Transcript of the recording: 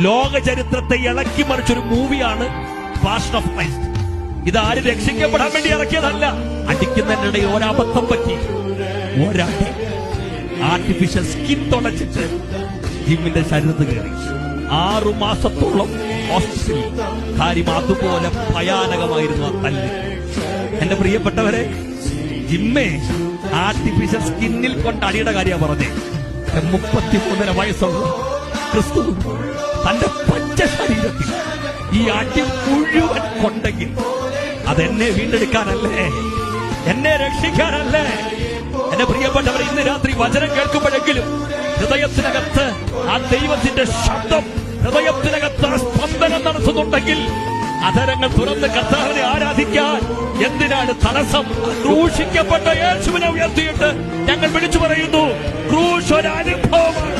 ലോക ചരിത്രത്തെ ഇളക്കി മറിച്ചൊരു മൂവിയാണ് പാഷൻ ഓഫ് ക്രൈസ്റ്റ്. ഇതാരും രക്ഷിക്കപ്പെടാൻ വേണ്ടി ഇറക്കിയതല്ല. അടിക്കുന്നതിനിടയിൽ ഒരബദ്ധം പറ്റി, ഒരടി ആർട്ടിഫിഷ്യൽ സ്കിൻ തുളച്ചിട്ട് ജിമ്മിന്റെ ശരീരത്ത് കയറി. 6 മാസത്തോളം ഹോസ്പിറ്റലിൽ. കാര്യം അതുപോലെ ഭയാനകമായിരുന്നു ആ തല്ല്. എന്റെ പ്രിയപ്പെട്ടവരെ, ജിമ്മേ ആർട്ടിഫിഷ്യൽ സ്കിന്നിൽ കൊണ്ട് അടിയുടെ കാര്യമാണ് പറഞ്ഞേ. 33 വയസ്സുള്ള ക്രിസ്തു തന്റെ പച്ച ശരീരത്തിൽ ഈ അടി മുഴുവൻ കൊണ്ടെങ്കിൽ അതെന്നെ വീണ്ടെടുക്കാനല്ലേ, എന്നെ രക്ഷിക്കാനല്ലേ? എന്റെ പ്രിയപ്പെട്ടവർ, ഇന്ന് രാത്രി വചനം കേൾക്കുമ്പോഴെങ്കിലും ഹൃദയത്തിനകത്ത് ആ ദൈവത്തിന്റെ ശബ്ദം, ഹൃദയത്തിനകത്ത് ആ സ്പന്ദനം നടത്തുന്നുണ്ടെങ്കിൽ അധരങ്ങൾ തുറന്ന് കർത്താവിനെ ആരാധിക്കാൻ എന്തിനാണ് തടസ്സം? ക്രൂശിക്കപ്പെട്ട യേശുവിനെ ഉയർത്തിയിട്ട് ഞങ്ങൾ വിളിച്ചു പറയുന്നു, ക്രൂശ് ഒരു അനുഭവമാണ്.